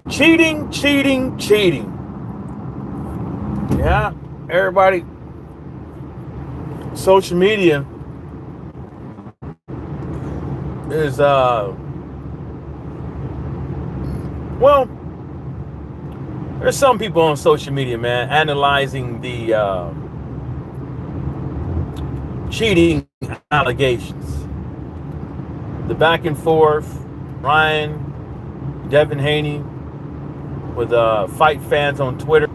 Cheating, cheating, cheating. Yeah, everybody, social media is, well, there's some people on social media, man, analyzing the cheating allegations, the back and forth, Ryan, Devin Haney with fight fans on Twitter,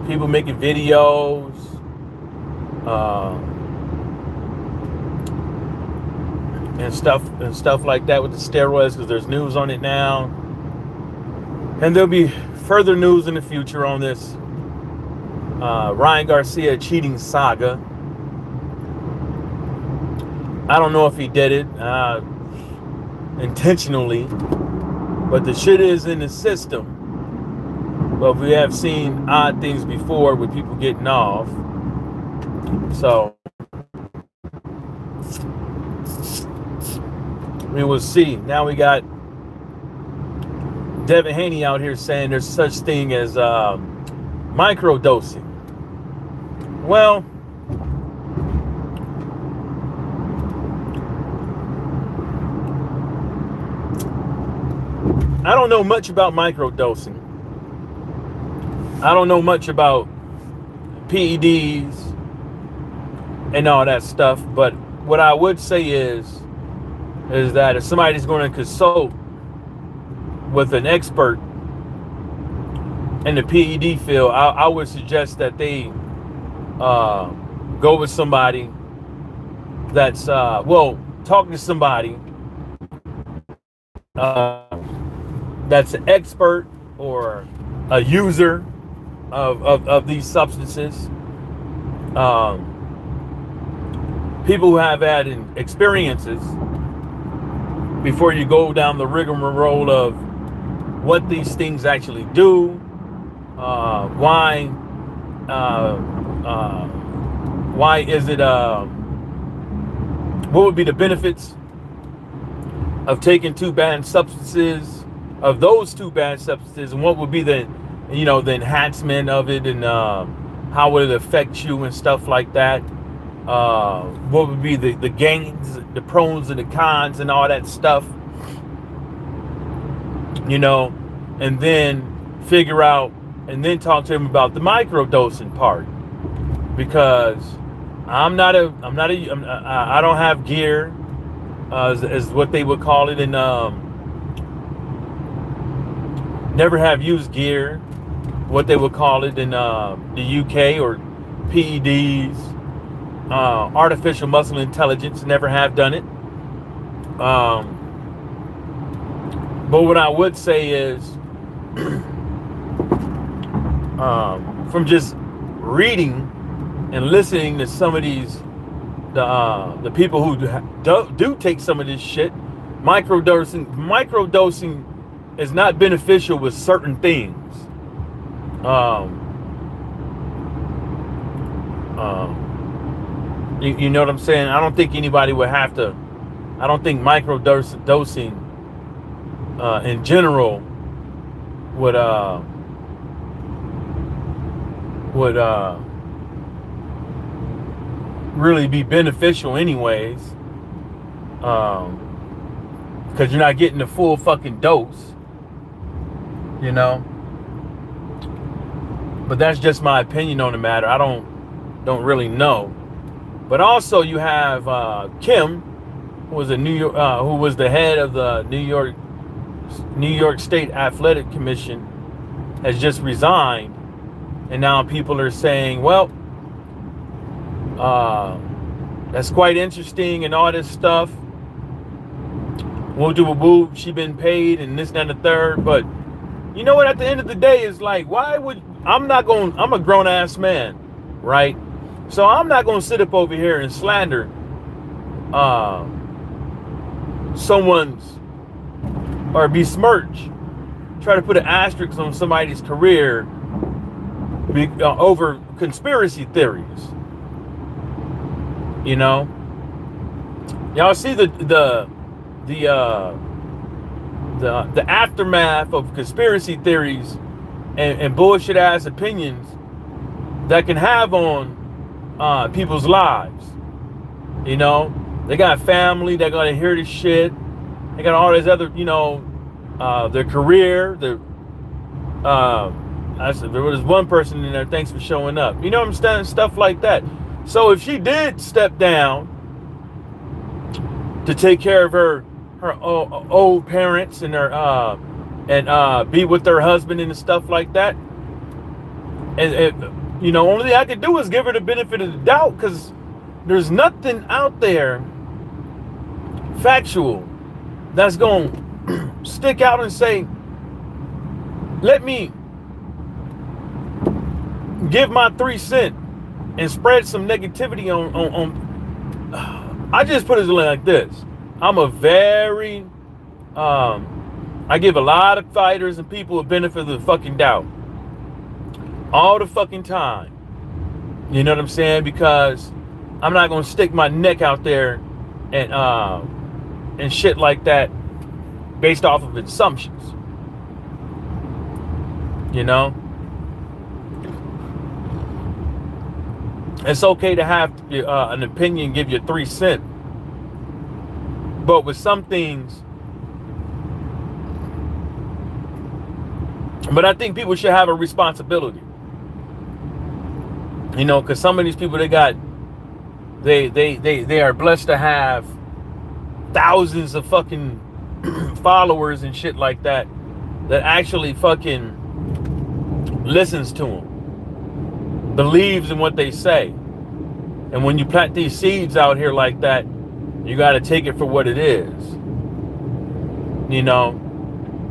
people making videos, uh, and stuff like that with the steroids because there's news on it now, and there'll be further news in the future on this Ryan Garcia cheating saga. I don't know if he did it intentionally, but the shit is in the system. But we have seen odd things before with people getting off. So we will see. Now we got Devin Haney out here saying there's such thing as microdosing. Well, I don't know much about microdosing. I don't know much about PEDs and all that stuff, but what I would say is that if somebody's going to consult with an expert in the PED field, I would suggest that they go with somebody that's talk to somebody that's an expert or a user of these substances, people who have had experiences before you go down the rigmarole of what these things actually do, why is it, what would be the benefits of taking two banned substances, of those two banned substances, and what would be the enhancement of it, and how would it affect you and stuff like that. What would be the gains, the pros and the cons and all that stuff, and then figure out, and then talk to him about the microdosing part, because I don't have gear, as what they would call it, and never have used gear, what they would call it in the UK, or PEDs, artificial muscle intelligence, never have done it. But what I would say is, from just reading and listening to some of these, the people who do take some of this shit, microdosing is not beneficial with certain things. You know what I'm saying? I don't think anybody would have to. I don't think microdosing in general would really be beneficial anyways, because you're not getting the full fucking dose, but that's just my opinion on the matter. I don't really know. But also you have Kim, who was who was the head of the New York State Athletic Commission, has just resigned, and now people are saying, well, that's quite interesting and all this stuff. Woo, she been paid and this, that, and the third. But you know what? At the end of the day, it's like, I'm a grown ass man, right? So I'm not going to sit up over here and slander someone's, or besmirch, try to put an asterisk on somebody's career over conspiracy theories. Y'all see the the aftermath of conspiracy theories and bullshit ass opinions that can have on people's lives. You know, they got family that gonna hear this shit. They got all this other, their career. I said there was one person in there. Thanks for showing up. You know what I'm saying? Stuff like that. So if she did step down to take care of her old parents and be with their husband and stuff like that, and only thing I could do is give her the benefit of the doubt, because there's nothing out there factual that's going to stick out and say, let me give my 3 cents and spread some negativity on I just put it like this. I'm a very I give a lot of fighters and people a benefit of the fucking doubt all the fucking time. You know what I'm saying? Because I'm not gonna stick my neck out there and shit like that based off of assumptions. You know? It's okay to have an opinion, give you 3 cents. But with some things, but I think people should have a responsibility. Because some of these people, they are blessed to have thousands of fucking followers and shit like that actually fucking listens to them, believes in what they say. And when you plant these seeds out here like that, you got to take it for what it is.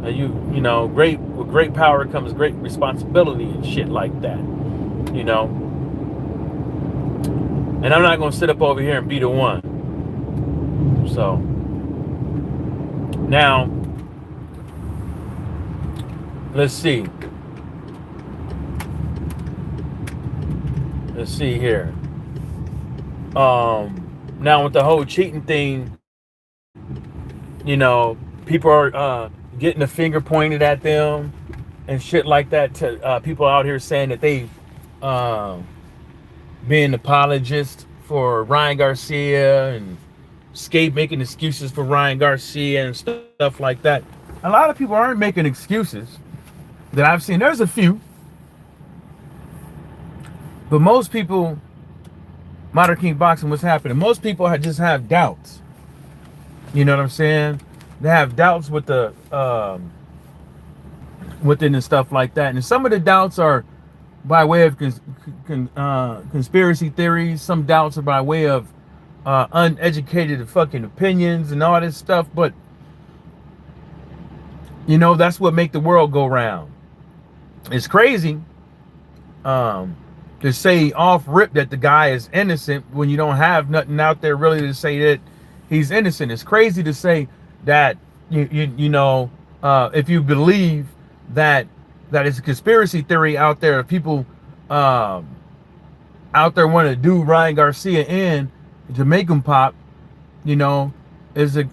With great power comes great responsibility and shit like that. And I'm not going to sit up over here and be the one. So now let's see here. Now with the whole cheating thing, people are getting the finger pointed at them and shit like that. To people out here saying that they being apologists for Ryan Garcia and making excuses for Ryan Garcia and stuff like that. A lot of people aren't making excuses that I've seen. There's a few, but most people, Modern King Boxing, what's happening? Most people just have doubts. You know what I'm saying? They have doubts with the within and stuff like that, and some of the doubts are by way of conspiracy theories. Some doubts are by way of uneducated fucking opinions and all this stuff. But that's what make the world go round. It's crazy to say off rip that the guy is innocent when you don't have nothing out there really to say that he's innocent. It's crazy to say that if you believe that it's a conspiracy theory out there of people out there want to do Ryan Garcia in to make him pop, is a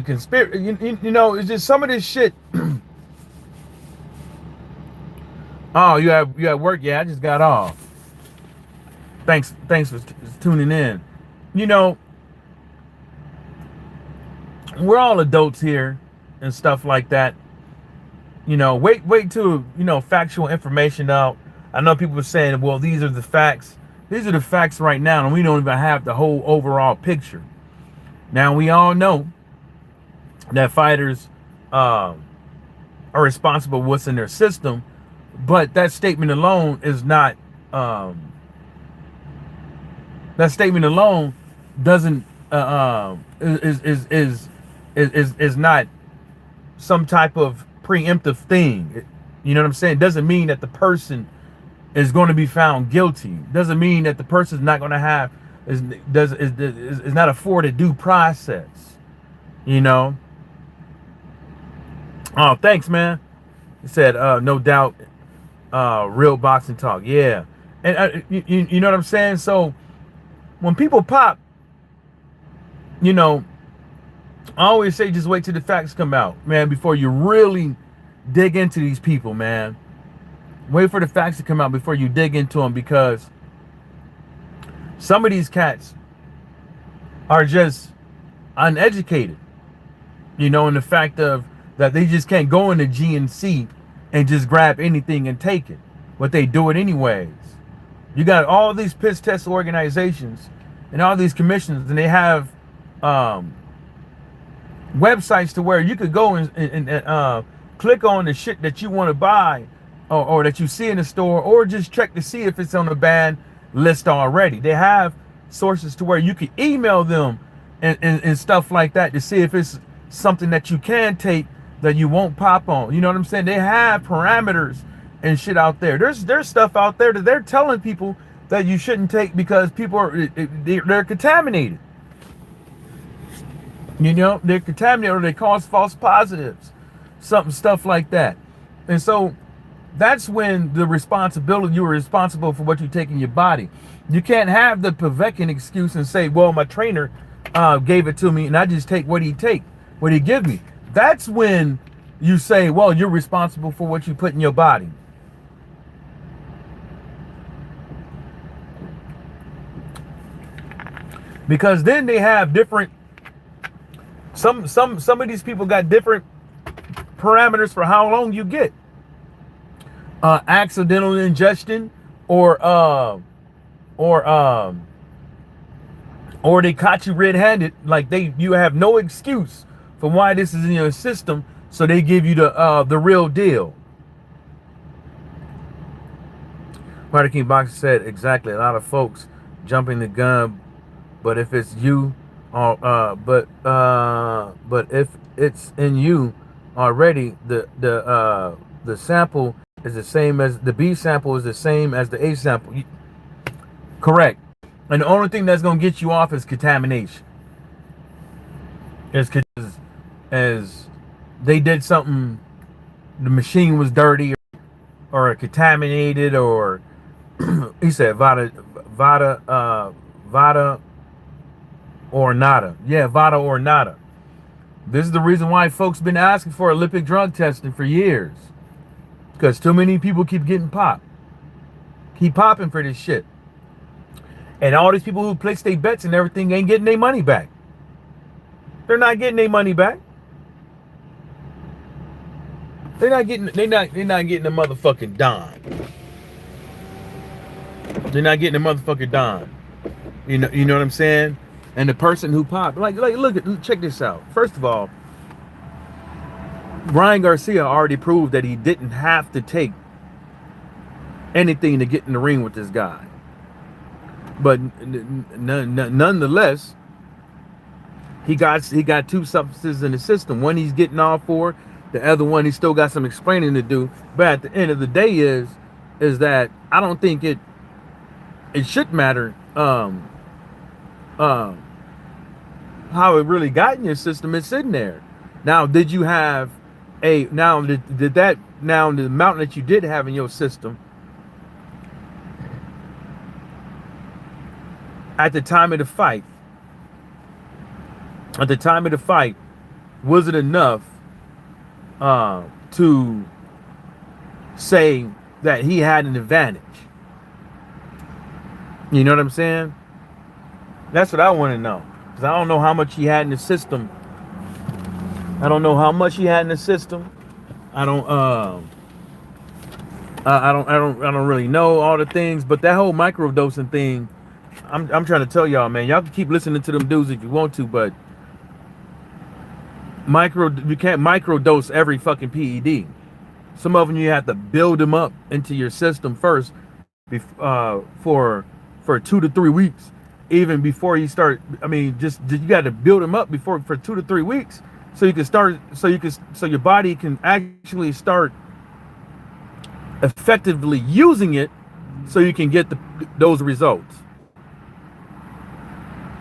conspiracy. It's just some of this shit. Oh, you at work? Yeah, I just got off. Thanks for tuning in. We're all adults here and stuff like that. Wait till factual information out. I know people are saying, well, these are the facts. These are the facts right now, and we don't even have the whole overall picture. Now, we all know that fighters are responsible for what's in their system, but that statement alone is not. That statement alone doesn't is not some type of preemptive thing. You know what I'm saying? It doesn't mean that the person is going to be found guilty. It doesn't mean that the person is not going to have is not afforded due process. Oh, thanks, man. He said, no doubt, real boxing talk. Yeah, and you know what I'm saying. So when people pop, I always say just wait till the facts come out, man, before you really dig into these people, man. Wait for the facts to come out before you dig into them, because some of these cats are just uneducated, you know, in the fact of that they just can't go into GNC and just grab anything and take it, but they do it anyways. You got all these piss test organizations and all these commissions, and they have websites to where you could go and click on the shit that you want to buy, or that you see in the store, or just check to see if it's on the ban list already. They have sources to where you can email them and stuff like that to see if it's something that you can take that you won't pop on. You know what I'm saying? They have parameters and shit out there. There's stuff out there that they're telling people that you shouldn't take because people are they're contaminated. You know, they're contaminated, or they cause false positives, stuff like that. And so that's when the responsibility, you're responsible for what you take in your body. You can't have the Povetkin excuse and say, well, my trainer gave it to me and I just take what he give me. That's when you say, well, you're responsible for what you put in your body. Because then they have different, some of these people got different parameters for how long you get. Accidental ingestion, or they caught you red-handed, like you have no excuse for why this is in your system, so they give you the real deal. Marty King Boxer said exactly. A lot of folks jumping the gun, but if it's you, but if it's in you already, the sample is the same as the B sample is the same as the A sample. Correct. And the only thing that's gonna get you off is contamination. As they did something, the machine was dirty or contaminated, or he said vada or nada. Yeah, vada or nada. This is the reason why folks been asking for Olympic drug testing for years. Because too many people keep getting popped. Keep popping for this shit. And all these people who place their bets and everything ain't getting their money back. They're not getting their money back. They're not getting a motherfucking dime. They're not getting a motherfucking dime. You know what I'm saying? And the person who popped, check this out. First of all, Ryan Garcia already proved that he didn't have to take anything to get in the ring with this guy. But nonetheless, he got two substances in the system. One he's getting off for, the other one he still got some explaining to do. But at the end of the day is that I don't think it should matter how it really got in your system. It's sitting there. Now, did you have the amount that you did have in your system at the time of the fight, was it enough to say that he had an advantage? You know what I'm saying? That's what I want to know, because I don't know how much he had in the system. I don't really know all the things, but that whole microdosing thing, I'm trying to tell y'all, man, y'all can keep listening to them dudes if you want to, but you can't microdose every fucking PED. Some of them you have to build them up into your system first, for 2 to 3 weeks, even before you start. I mean, you got to build them up for 2 to 3 weeks, so you can start, so your body can actually start effectively using it, so you can get those results.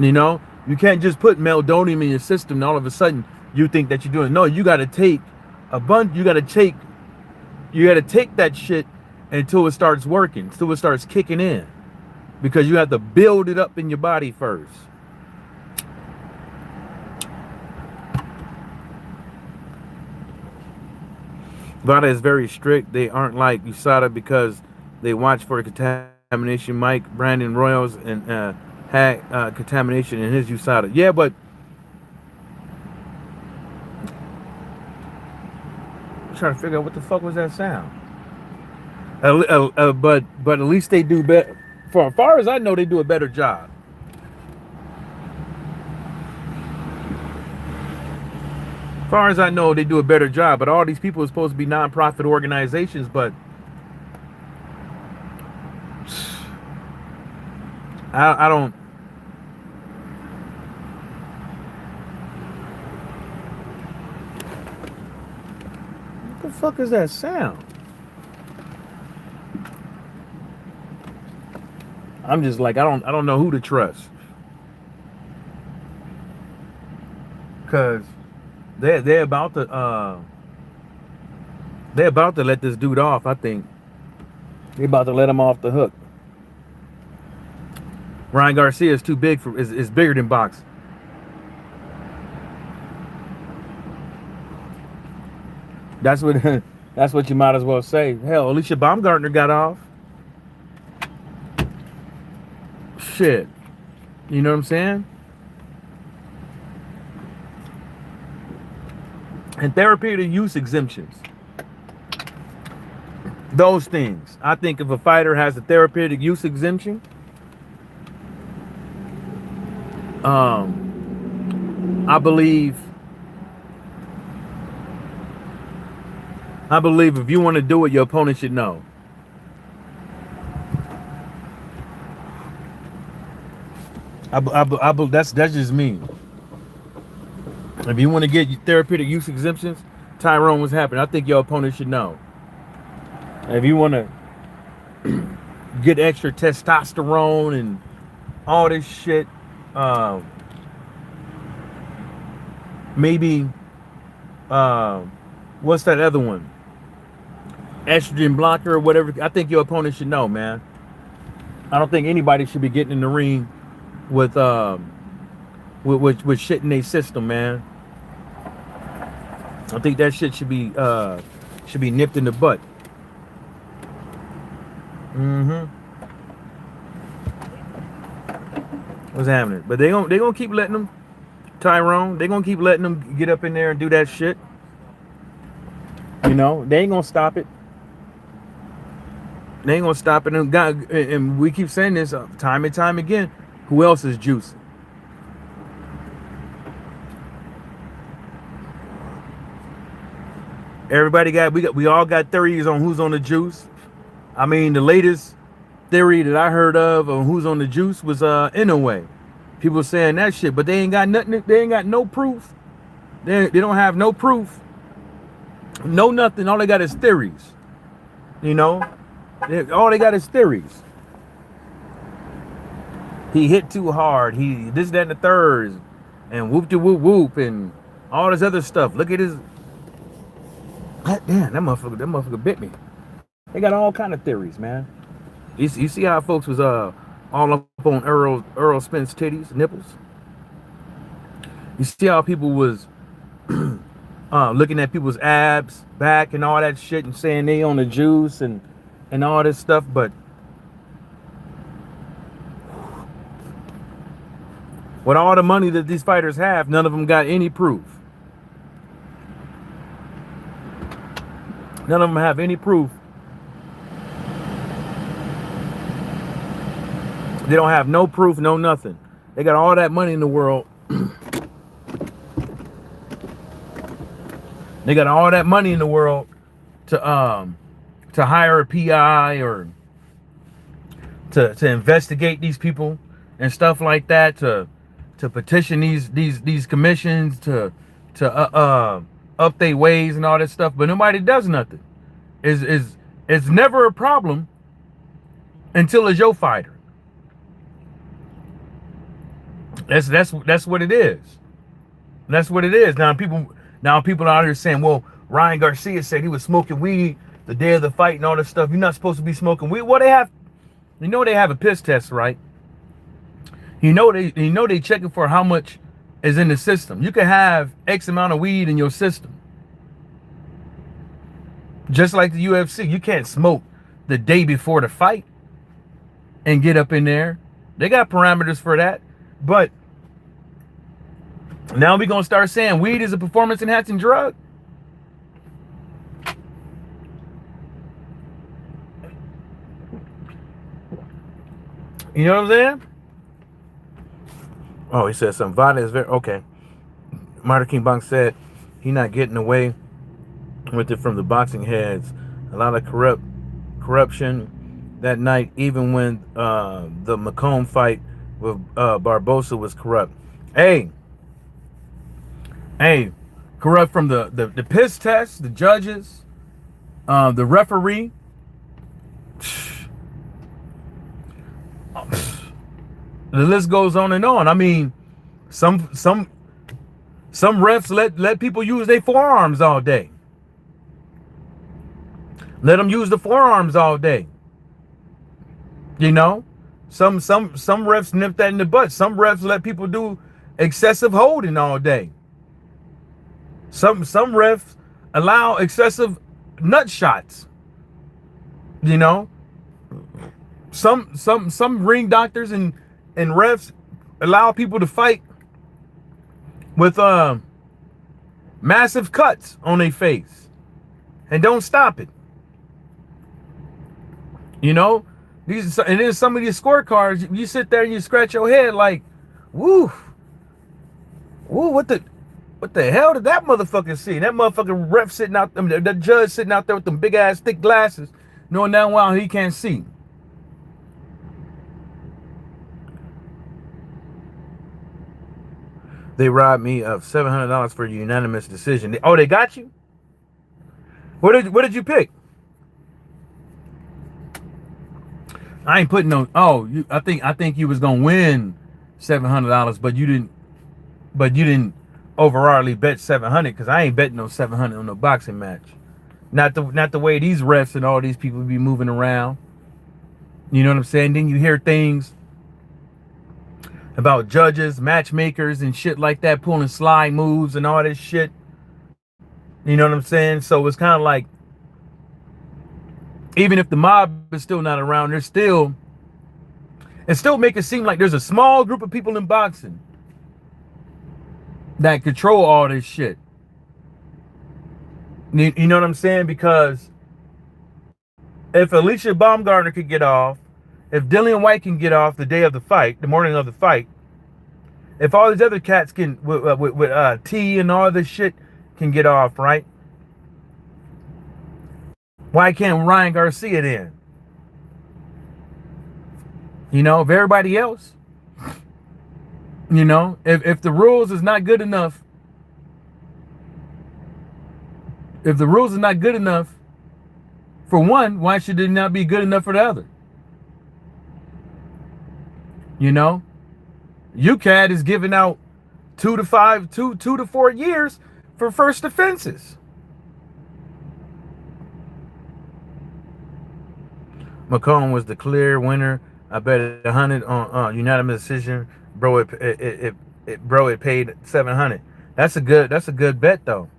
You know, you can't just put meldonium in your system and all of a sudden you think that you're doing it. No, you got to take you got to take that shit until it starts working, until it starts kicking in, because you have to build it up in your body first. VADA is very strict. They aren't like USADA because they watch for contamination. Mike Brandon Royals and had contamination in his USADA. Yeah, but I'm trying to figure out what the fuck was that sound. But at least they do better. For as far as I know, they do a better job. As far as I know, they do a better job. But all these people are supposed to be nonprofit organizations. But I don't. What the fuck is that sound? I'm just like I don't know who to trust. Cause they're about to let this dude off. I think they're about to let him off the hook. Ryan Garcia is too big for is bigger than boxing. That's what that's what you might as well say. Hell, Alicia Baumgartner got off. Shit. You know what I'm saying? And therapeutic use exemptions. Those things. I think if a fighter has a therapeutic use exemption, I believe if you want to do it, your opponent should know. That's just me. If you want to get therapeutic use exemptions, Tyrone, what's happening? I think your opponent should know. And if you want to get extra testosterone and all this shit, maybe what's that other one? Estrogen blocker or whatever. I think your opponent should know, man. I don't think anybody should be getting in the ring with shit in their system, man. I think that shit should be nipped in the butt. What's happening? But they gonna keep letting them, Tyrone. They gonna keep letting them get up in there and do that shit. You know, they ain't gonna stop it. They ain't gonna stop it. And we keep saying this time and time again. Who else is juicing? We all got theories on who's on the juice. I mean, the latest theory that I heard of on who's on the juice was Inoue. People saying that shit, but they ain't got nothing. They ain't got no proof. They don't have no proof. No nothing. All they got is theories. You know, all they got is theories. He hit too hard. He this, that, and the third, and whoop de whoop whoop, and all this other stuff. Look at his. God damn, that motherfucker bit me. They got all kind of theories, man. You see how folks was all up on Earl Spence titties, nipples. You see how people was looking at people's abs, back, and all that shit, and saying they on the juice and all this stuff, but with all the money that these fighters have, none of them got any proof. None of them have any proof. They don't have no proof, no nothing. They got all that money in the world. They got all that money in the world to hire a PI or to investigate these people and stuff like that, to petition these commissions to up their ways and all that stuff, but nobody does nothing. It's never a problem until it's your fighter. That's what it is. That's what it is. Now people out here saying, well, Ryan Garcia said he was smoking weed the day of the fight and all this stuff. You're not supposed to be smoking weed. Well, they have a piss test, right? You know they checking for how much is in the system. You can have X amount of weed in your system. Just like the UFC, you can't smoke the day before the fight and get up in there. They got parameters for that. But now we're going to start saying weed is a performance enhancing drug. You know what I'm saying? Oh, he said something. Vada is very okay. Martin King Bonk said he not getting away with it from the boxing heads. A lot of corruption that night, even when the Macomb fight with Barbosa was corrupt. Hey, corrupt from the piss test, the judges, the referee. The list goes on and on. I mean, some refs let people use their forearms all day. Let them use the forearms all day. You know, some refs nip that in the butt. Some refs let people do excessive holding all day. Some refs allow excessive nut shots. You know, some ring doctors and refs allow people to fight with massive cuts on their face and don't stop it. You know, and then some of these scorecards, you sit there and you scratch your head like, woo, what the hell did that motherfucker see? That motherfucking ref sitting out, the judge sitting out there with them big ass thick glasses, knowing damn well he can't see. They robbed me of $700 for a unanimous decision. Oh, they got you? What did you pick? I ain't putting no. Oh, I think you was gonna win $700, but you didn't overallly bet 700 because I ain't betting no 700 on no boxing match. Not the way these refs and all these people be moving around. You know what I'm saying? Then you hear things about judges, matchmakers, and shit like that pulling slide moves and all this shit. You know what I'm saying? So it's kind of like, even if the mob is still not around, it still make it seem like there's a small group of people in boxing that control all this shit. You know what I'm saying? Because if Alicia Baumgartner could get off, if Dillian White can get off the day of the fight, the morning of the fight, if all these other cats can, with T and all this shit can get off, right? Why can't Ryan Garcia then? You know, if everybody else, you know, if the rules is not good enough, if the rules is not good enough for one, why should it not be good enough for the other? You know, UCAD is giving out 2 to 4 years for first offenses. Macomb was the clear winner. I bet 100 on unanimous decision. Bro, it paid 700. That's a good bet though.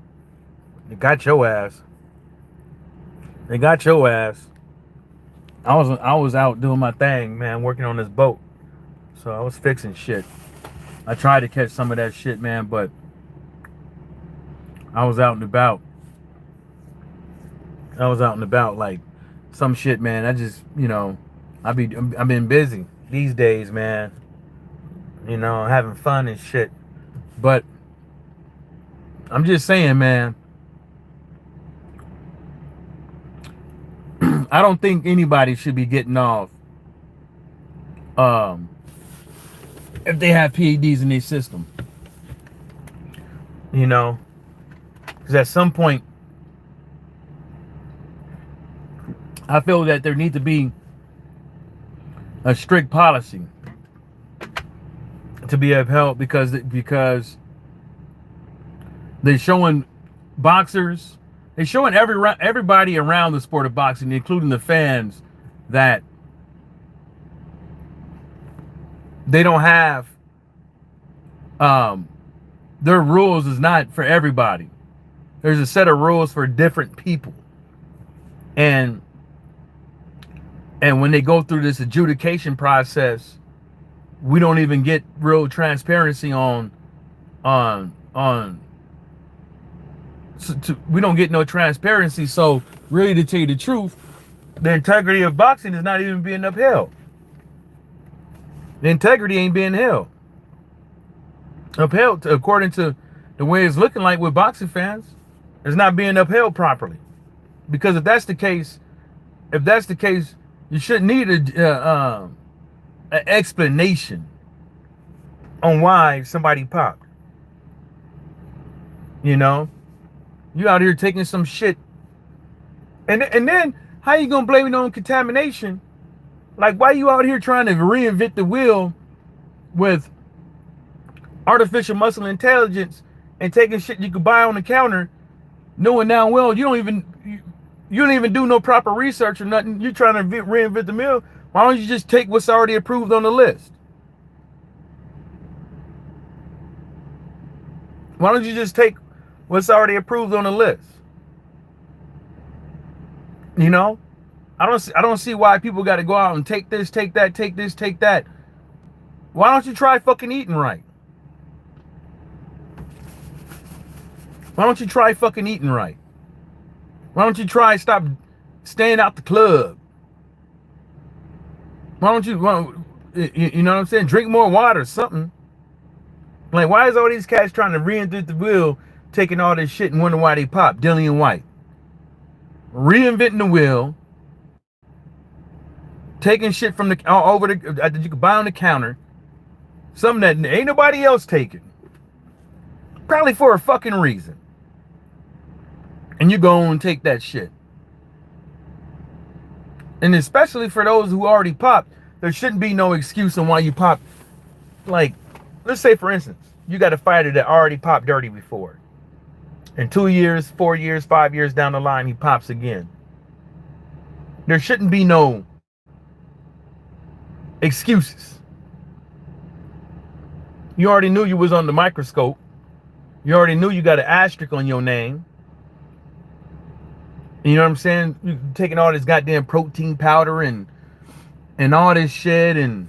They got your ass. They got your ass. I was out doing my thing, man, working on this boat. So I was fixing shit. I tried to catch some of that shit, man, but I was out and about. Like some shit, man. I just, you know, I've been busy these days, man. You know, having fun and shit. But I'm just saying, man. I don't think anybody should be getting off if they have PEDs in their system. You know, because at some point, I feel that there needs to be a strict policy to be upheld because they're showing boxers, they're showing everybody around the sport of boxing, including the fans, that they don't have their rules is not for everybody. There's a set of rules for different people. And when they go through this adjudication process, we don't even get real transparency on we don't get no transparency. So really, to tell you the truth, the integrity of boxing is not even being upheld. The integrity ain't being upheld according to the way it's looking like with boxing fans. It's not being upheld properly. Because if that's the case, you shouldn't need an explanation on why somebody popped. You know, you out here taking some shit, and then how you gonna blame it on contamination? Like, why you out here trying to reinvent the wheel with artificial muscle intelligence and taking shit you could buy on the counter, knowing now well you don't even do no proper research or nothing. You're trying to reinvent the wheel. Why don't you just take what's already approved on the list? Why don't you just take what's already approved on the list? You know, I don't see why people got to go out and take this, take that, take this, take that. Why don't you try fucking eating right? Why don't you try fucking eating right? Why don't you try stop staying out the club? Why don't you know what I'm saying? Drink more water, something. Like, why is all these cats trying to reinvent the wheel, taking all this shit and wondering why they pop? Dillian White. Reinventing the wheel, taking shit from that you could buy on the counter, something that ain't nobody else taking. Probably for a fucking reason. And you go and take that shit. And especially for those who already popped, there shouldn't be no excuse on why you pop. Like, let's say, for instance, you got a fighter that already popped dirty before. And 2 years, 4 years, 5 years down the line, he pops again. There shouldn't be no excuses. You already knew you was on the microscope. You already knew you got an asterisk on your name. You know what I'm saying? You're taking all this goddamn protein powder and all this shit, and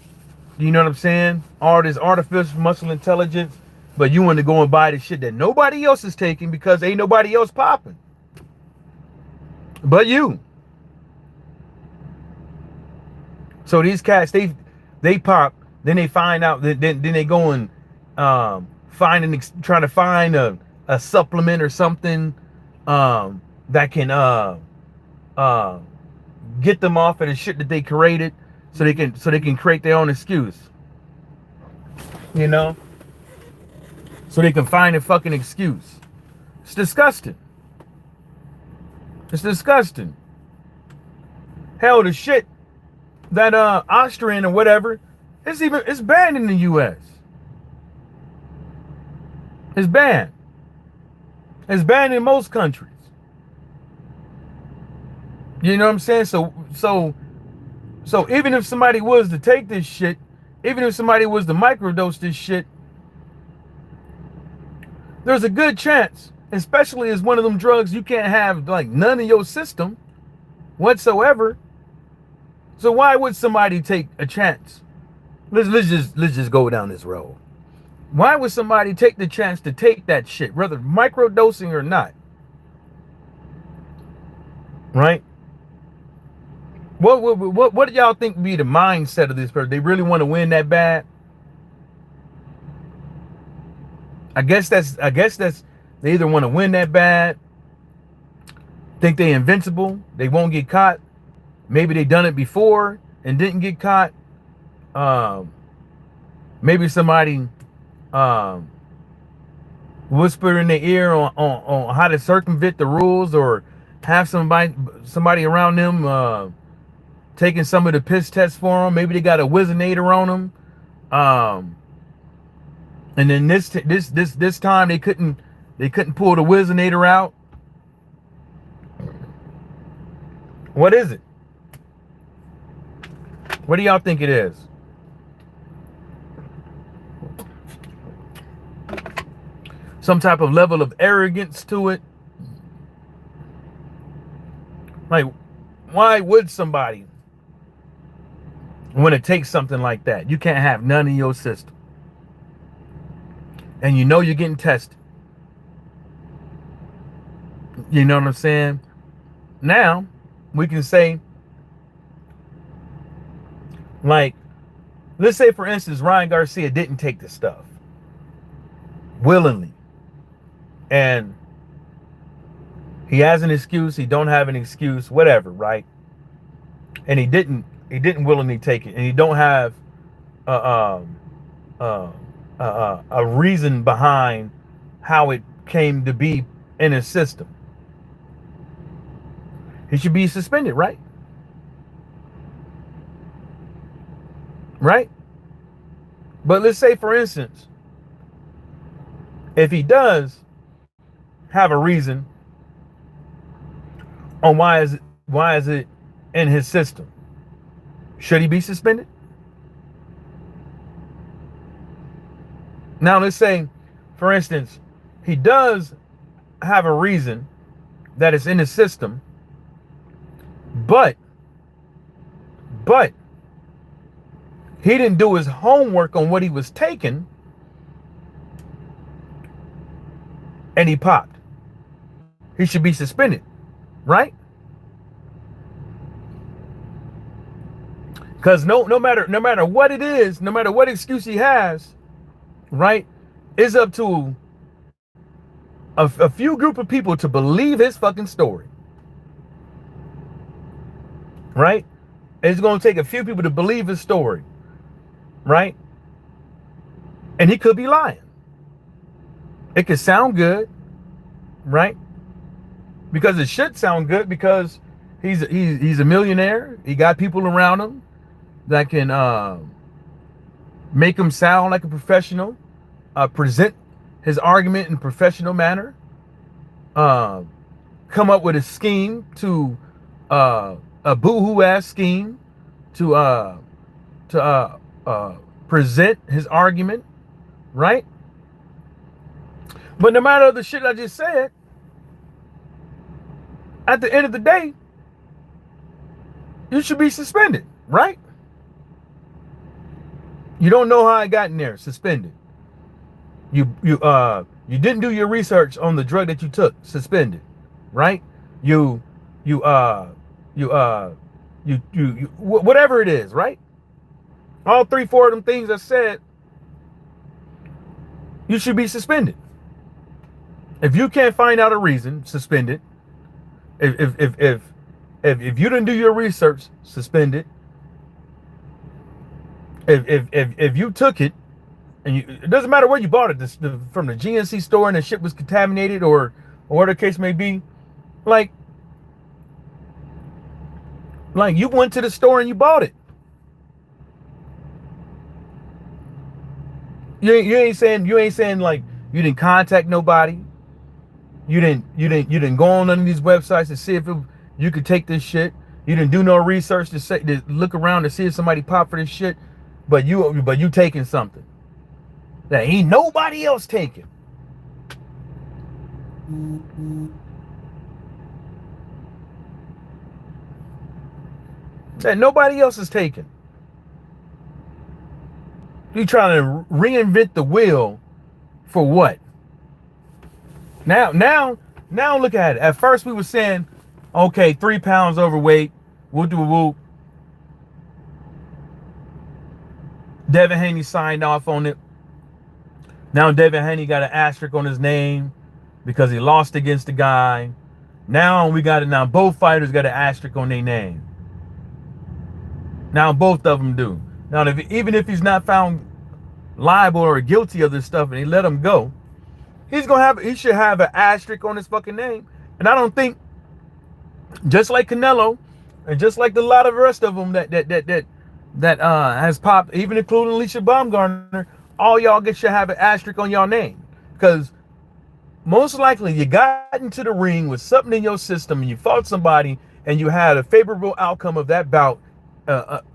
you know what I'm saying? All this artificial muscle intelligence, but you want to go and buy the shit that nobody else is taking because ain't nobody else popping but you. So these cats, they pop, then they find out, then they go and trying to find a supplement or something that can get them off of the shit that they created, so they can create their own excuse. You know? So they can find a fucking excuse. It's disgusting. It's disgusting. Hell, the shit that Austrian or whatever, it's banned in the US. It's banned. It's banned in most countries. You know what I'm saying? So even if somebody was to take this shit, even if somebody was to microdose this shit, there's a good chance, especially as one of them drugs you can't have like none in your system whatsoever. So why would somebody take a chance? Let's just go down this road. Why would somebody take the chance to take that shit, whether microdosing or not? Right? What do y'all think would be the mindset of this person? They really want to win that bad? I guess that's they either want to win that bad, think they invincible, they won't get caught. Maybe they done it before and didn't get caught. Maybe somebody whisper in their ear on how to circumvent the rules, or have somebody around them taking some of the piss tests for them. Maybe they got a Whizzinator on them. And then this time they couldn't pull the Whizzinator out. What is it? What do y'all think it is? Some type of level of arrogance to it. Like, Why would somebody want to take something like that? You can't have none in your system. And you know you're getting tested. You know what I'm saying? Now, we can say, like, let's say, for instance, Ryan Garcia didn't take the stuff willingly. And he has an excuse, he don't have an excuse, whatever, right? And he didn't willingly take it. And he don't have a reason behind how it came to be in his system. He should be suspended, right? Right? But let's say, for instance, if he does have a reason on why is it in his system, should he be suspended? Now let's say, for instance, he does have a reason that it's in his system, but he didn't do his homework on what he was taking, and he popped. He should be suspended, right? Because no matter what it is, no matter what excuse he has, right, it's up to a few group of people to believe his fucking story, right? It's going to take a few people to believe his story, right? And he could be lying. It could sound good, right? Because it should sound good, because he's a millionaire. He got people around him that can make him sound like a professional, present his argument in a professional manner, come up with a scheme to a boohoo ass scheme to present his argument, right? But no matter the shit I just said, at the end of the day, you should be suspended, right? You don't know how I got in there, suspended. You didn't do your research on the drug that you took, suspended, right? You whatever it is, right? All 3-4 of them things I said, you should be suspended. If you can't find out a reason, suspended. If you didn't do your research, suspended. If you took it, and it doesn't matter where you bought it, from the GNC store and the shit was contaminated, or whatever the case may be, like you went to the store and you bought it. You ain't saying like you didn't contact nobody. You didn't go on none of these websites to see if you could take this shit. You didn't do no research to look around to see if somebody popped for this shit. But you taking something that ain't nobody else taking. That nobody else is taking. You trying to reinvent the wheel for what? Now look at it. At first we were saying, okay, 3 pounds overweight, whoop. Devin Haney signed off on it. Now Devin Haney got an asterisk on his name because he lost against the guy. Now both fighters got an asterisk on their name. Now both of them do. Now even if he's not found liable or guilty of this stuff and they let him go, he should have an asterisk on his fucking name. And I don't think, just like Canelo and just like a lot of the rest of them that has popped, even including Alicia Baumgartner, all y'all should have an asterisk on y'all name. Because most likely you got into the ring with something in your system and you fought somebody and you had a favorable outcome of that bout.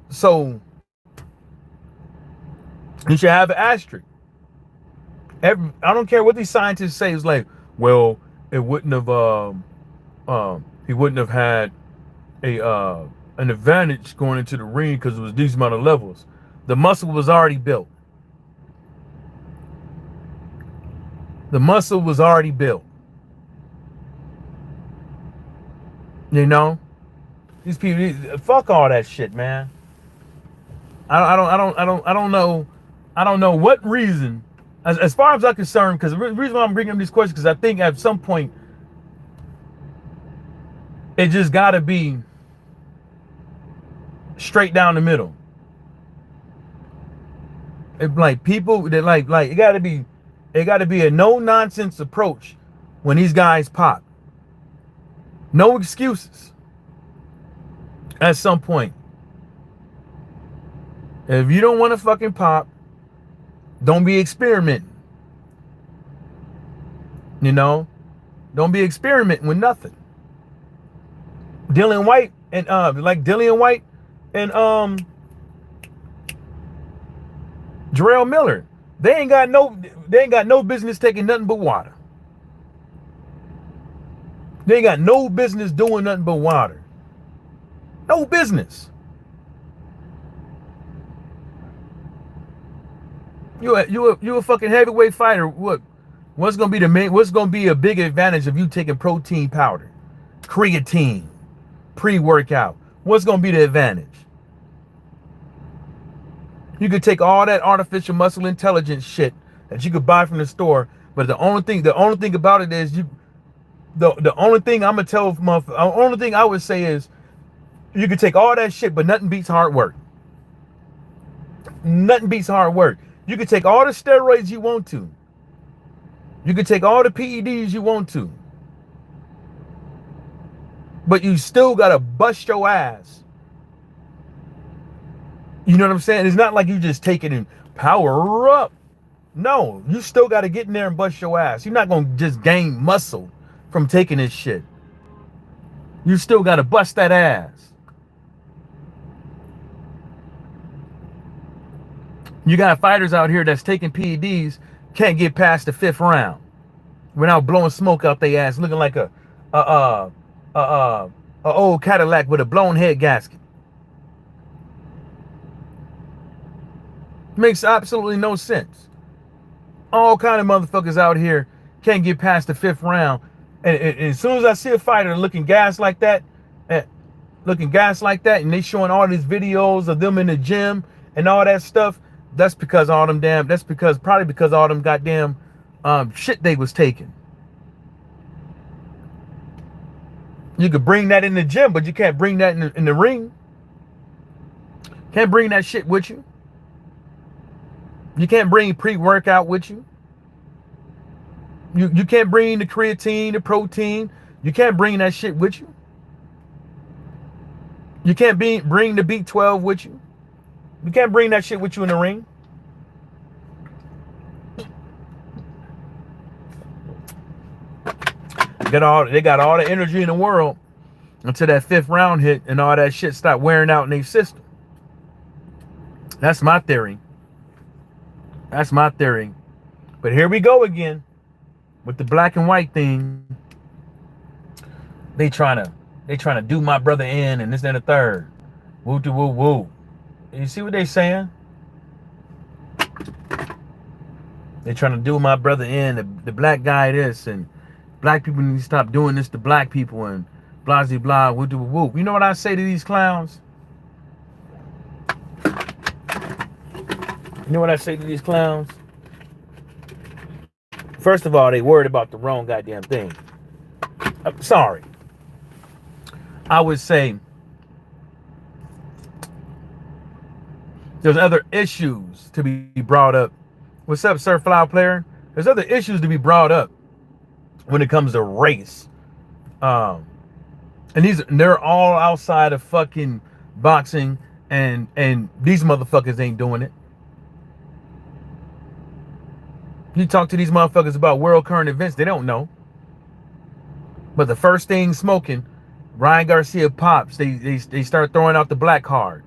So you should have an asterisk. I don't care what these scientists say. It's like, well, it wouldn't have he wouldn't have had an advantage going into the ring because it was these amount of levels. The muscle was already built. The muscle was already built. You know, these people, fuck all that shit, man. I don't know. I don't know what reason, as far as I'm concerned, because the reason why I'm bringing up these questions, because I think at some point it just got to be straight down the middle. It, like people that like it got to be a no nonsense approach when these guys pop. No excuses. At some point, if you don't want to fucking pop, don't be experimenting. You know, don't be experimenting with nothing. Dillian White and Jarrell Miller, they ain't got no business taking nothing but water. They ain't got no business doing nothing but water. No business. You a fucking heavyweight fighter. What's gonna be a big advantage of you taking protein powder, creatine, pre-workout? What's gonna be the advantage? You could take all that artificial muscle intelligence shit that you could buy from the store, but the only thing about it is the only thing I'm gonna tell the only thing I would say is you could take all that shit, but nothing beats hard work. Nothing beats hard work. You could take all the steroids you want to. You could take all the PEDs you want to. But you still gotta bust your ass. You know what I'm saying? It's not like you just take it and power up. No, you still gotta get in there and bust your ass. You're not gonna just gain muscle from taking this shit. You still gotta bust that ass. You got fighters out here that's taking PEDs, can't get past the 5th round without blowing smoke out their ass, looking like a old Cadillac with a blown head gasket. Makes absolutely no sense. All kind of motherfuckers out here can't get past the 5th round, and as soon as I see a fighter looking gas like that, and they showing all these videos of them in the gym and all that stuff. That's probably because all them goddamn shit they was taking. You could bring that in the gym, but you can't bring that in the ring. Can't bring that shit with you. You can't bring pre-workout with you. You can't bring the creatine, the protein. You can't bring that shit with you. You can't bring the B12 with you. You can't bring that shit with you in the ring. They got all the energy in the world until that 5th round hit and all that shit start wearing out in their system. That's my theory. That's my theory. But here we go again with the black and white thing. They trying to do my brother in and this and the third. Woo to woo woo. You see what they saying? They trying to do my brother in, the black guy this, and black people need to stop doing this to black people, and blah blah blah. Woo to woo woo. You know what I say to these clowns? You know what I say to these clowns? First of all, they worried about the wrong goddamn thing. I'm sorry. I would say there's other issues to be brought up. What's up, Sir Flower Player? There's other issues to be brought up when it comes to race. And they're all outside of fucking boxing, and these motherfuckers ain't doing it. You talk to these motherfuckers about world current events, they don't know. But the first thing smoking, Ryan Garcia pops, they start throwing out the black card.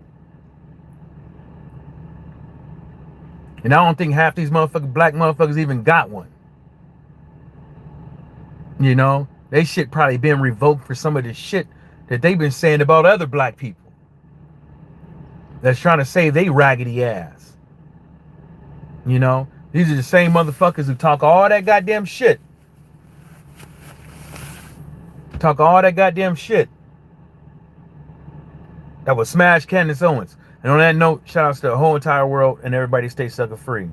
And I don't think half these black motherfuckers even got one. You know, they shit probably been revoked for some of the shit that they've been saying about other black people that's trying to save they raggedy ass. You know, these are the same motherfuckers who talk all that goddamn shit. Talk all that goddamn shit that would smash Candace Owens. And on that note, shout outs to the whole entire world, and everybody stay sucker free.